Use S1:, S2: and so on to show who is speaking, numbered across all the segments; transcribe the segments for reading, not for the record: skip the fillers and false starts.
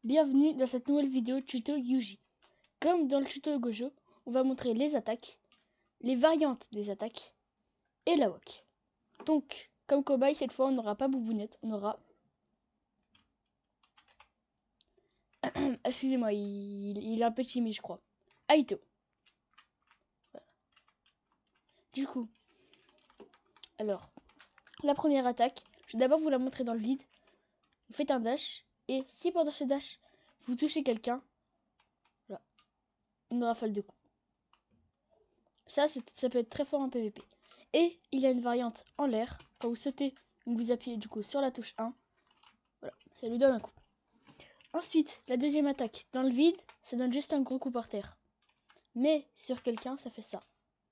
S1: Bienvenue dans cette nouvelle vidéo tuto Yuji. Comme dans le tuto Gojo, on va montrer les attaques, les variantes des attaques et la wok. Donc, comme cobaye, cette fois on n'aura pas Boubounette, on aura... Excusez-moi, il est un peu timide je crois. Aito. Voilà. Du coup, alors, la première attaque, je vais d'abord vous la montrer dans le vide. Vous faites un dash, et si pendant ce dash, vous touchez quelqu'un, voilà, une rafale de coups. Ça peut être très fort en PVP. Et il y a une variante en l'air. Quand vous sautez, vous appuyez du coup sur la touche 1. Voilà, ça lui donne un coup. Ensuite, la deuxième attaque. Dans le vide, ça donne juste un gros coup par terre. Mais sur quelqu'un, ça fait ça.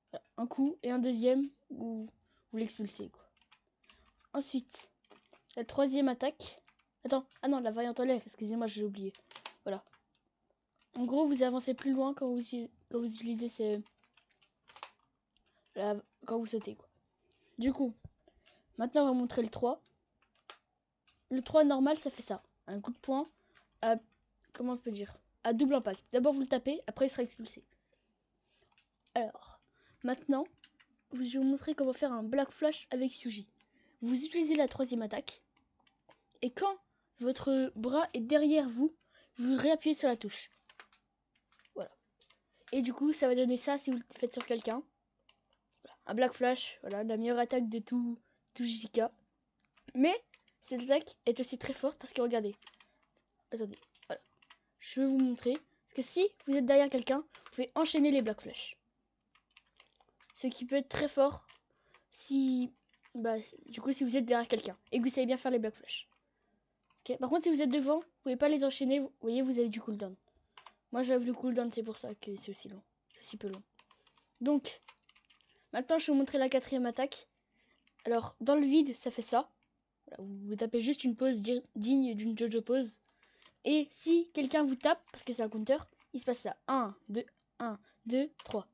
S1: Voilà, un coup et un deuxième où vous l'expulsez. Ensuite, la troisième attaque. Attends, ah non, la variante en l'air. Excusez-moi, j'ai oublié. Voilà. En gros, vous avancez plus loin quand vous utilisez quand vous sautez. Du coup, maintenant on va montrer le 3. Le 3 normal, ça fait ça. Un coup de poing à... Comment on peut dire? À double impact. D'abord vous le tapez, après il sera expulsé. Alors, maintenant, je vais vous montrer comment faire un Black Flash avec Yuji. Vous utilisez la troisième attaque. Et quand votre bras est derrière vous, vous réappuyez sur la touche. Voilà. Et du coup, ça va donner ça si vous le faites sur quelqu'un. Voilà. Un Black Flash, voilà, la meilleure attaque de tout JK. Mais cette attaque est aussi très forte parce que regardez. Attendez, voilà. Je vais vous montrer. Parce que si vous êtes derrière quelqu'un, vous pouvez enchaîner les Black Flash. Ce qui peut être très fort si... du coup, si vous êtes derrière quelqu'un et que vous savez bien faire les Black Flash. Okay. Par contre, si vous êtes devant, vous pouvez pas les enchaîner. Vous voyez, vous avez du cooldown. Moi, j'avais le cooldown, c'est pour ça que c'est aussi long. C'est si peu long. Donc, maintenant, je vais vous montrer la quatrième attaque. Alors, dans le vide, ça fait ça. Voilà, vous tapez juste une pose digne d'une JoJo pose. Et si quelqu'un vous tape, parce que c'est un counter, il se passe ça. 1, 2, 1, 2, 3.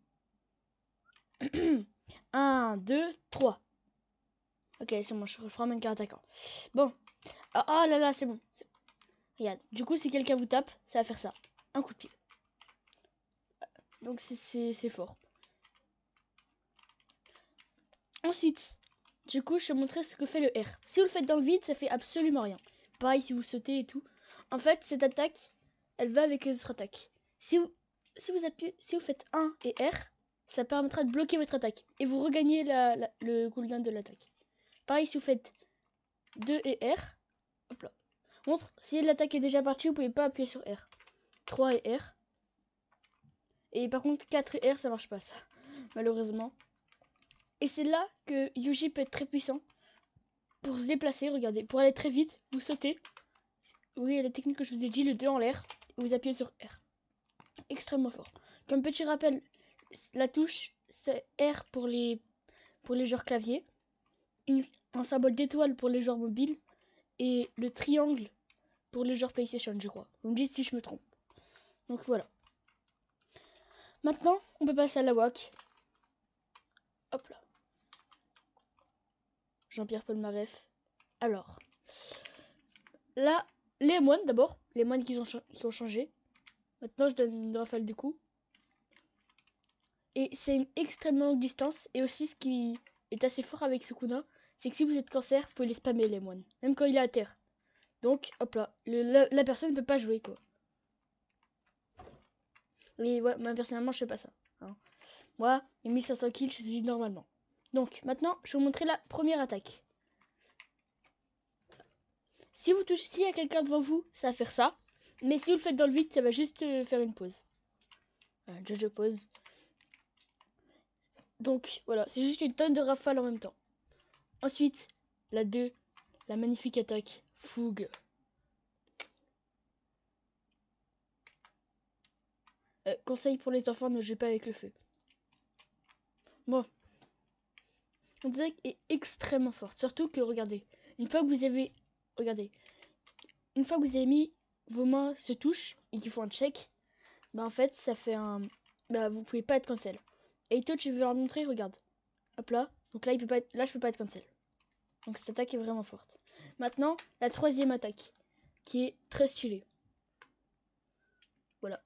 S1: 1, 2, 3. Ok, c'est bon, je reprends même qu'un attaquant. Bon. Ah là là, c'est bon. Regarde. Du coup, si quelqu'un vous tape, ça va faire ça. Un coup de pied. Donc c'est fort. Ensuite, du coup, je vais te montrer ce que fait le R. Si vous le faites dans le vide, ça fait absolument rien. Pareil si vous sautez et tout. En fait, cette attaque, elle va avec les autres attaques. Si vous faites 1 et R, ça permettra de bloquer votre attaque. Et vous regagnez le cooldown de l'attaque. Pareil si vous faites 2 et R. Hop là. Montre, si l'attaque est déjà partie, vous pouvez pas appuyer sur R. 3 et R. Et par contre, 4 et R, ça marche pas ça. Malheureusement. Et c'est là que Yuji peut être très puissant. Pour se déplacer, regardez. Pour aller très vite, vous sautez. Oui, la technique que je vous ai dit, le 2 en l'air. Et vous appuyez sur R. Extrêmement fort. Comme petit rappel, la touche, c'est R pour les joueurs clavier. Un symbole d'étoile pour les joueurs mobiles. Et le triangle pour les joueurs PlayStation, je crois. Vous me dites si je me trompe. Donc voilà. Maintenant, on peut passer à la wok. Hop là. Jean-Pierre Polnareff. Alors, là, les moines d'abord. Les moines qui ont changé. Maintenant, je donne une rafale de coups. Et c'est une extrêmement longue distance. Et aussi, ce qui est assez fort avec ce Sukuna, c'est que si vous êtes cancer, vous pouvez les spammer, les moines. Même quand il est à terre. Donc, hop là. La personne ne peut pas jouer, quoi. Et ouais, moi, personnellement, je fais pas ça. Hein. Moi, les 1500 kills, je suis normalement. Donc, maintenant, je vais vous montrer la première attaque. Si vous touchez, s'il y a quelqu'un devant vous, ça va faire ça. Mais si vous le faites dans le vide, ça va juste faire une pause. JoJo pause. Donc, voilà, c'est juste une tonne de rafales en même temps. Ensuite, la 2, la magnifique attaque, fougue. Conseil pour les enfants, ne jouez pas avec le feu. Bon. Cette attaque est extrêmement forte. Surtout que, regardez, une fois que vous avez mis vos mains se touchent et qu'ils font un check, bah en fait, ça fait un... Bah, vous pouvez pas être cancel. Et toi, tu veux leur montrer, regarde. Hop là. Donc là, je peux pas être cancel. Donc cette attaque est vraiment forte. Maintenant, la troisième attaque, qui est très stylée. voilà.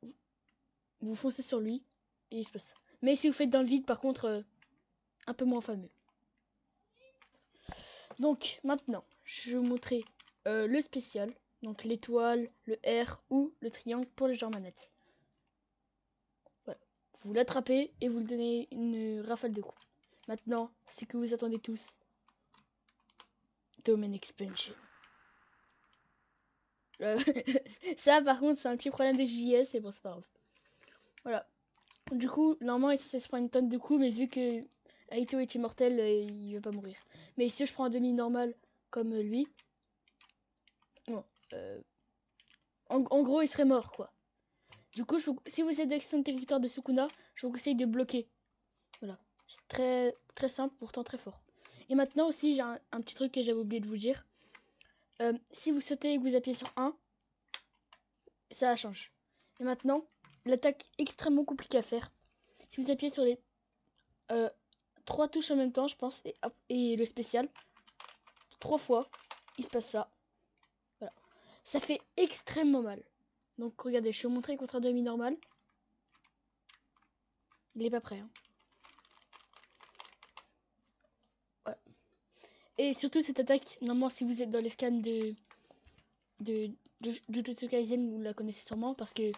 S1: Vous foncez sur lui et il se passe ça. Mais si vous faites dans le vide, par contre, un peu moins fameux. Donc maintenant, je vais vous montrer le spécial. Donc l'étoile, le R ou le triangle pour les genres manettes. Voilà. Vous l'attrapez et vous lui donnez une rafale de coups. Maintenant, c'est que vous attendez tous. Domain Expansion. Ça, par contre, c'est un petit problème des JS et bon, c'est pas grave. Voilà. Du coup, normalement, ici, ça se prend une tonne de coups, mais vu que Aito est immortel, il va pas mourir. Mais si je prends un demi normal comme lui, bon, en gros, il serait mort, quoi. Du coup, si vous êtes d'action de territoire de Sukuna, je vous conseille de bloquer. Voilà. C'est très, très simple, pourtant très fort. Et maintenant aussi, j'ai un petit truc que j'avais oublié de vous dire. Si vous sautez et que vous appuyez sur 1, ça change. Et maintenant, l'attaque extrêmement compliquée à faire. Si vous appuyez sur les 3 touches en même temps, je pense, et le spécial, 3 fois, il se passe ça. Voilà. Ça fait extrêmement mal. Donc regardez, je vais vous montrer contre un demi normal. Il est pas prêt. Hein. Voilà. Et surtout cette attaque, normalement si vous êtes dans les scans de Jujutsu Kaisen, vous la connaissez sûrement parce que...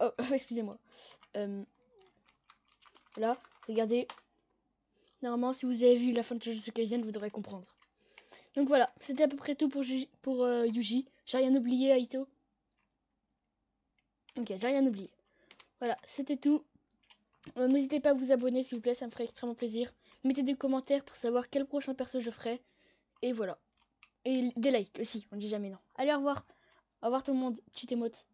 S1: Oh, excusez-moi. Là, regardez. Normalement, si vous avez vu la fin de Jujutsu Kaisen, vous devrez comprendre. Donc voilà, c'était à peu près tout pour Yuji. J'ai rien oublié, Aito. Ok, j'ai rien oublié. Voilà, c'était tout. N'hésitez pas à vous abonner s'il vous plaît, ça me ferait extrêmement plaisir. Mettez des commentaires pour savoir quel prochain perso je ferai. Et voilà. Et des likes aussi, on dit jamais non. Allez, au revoir. Au revoir tout le monde, petite émote.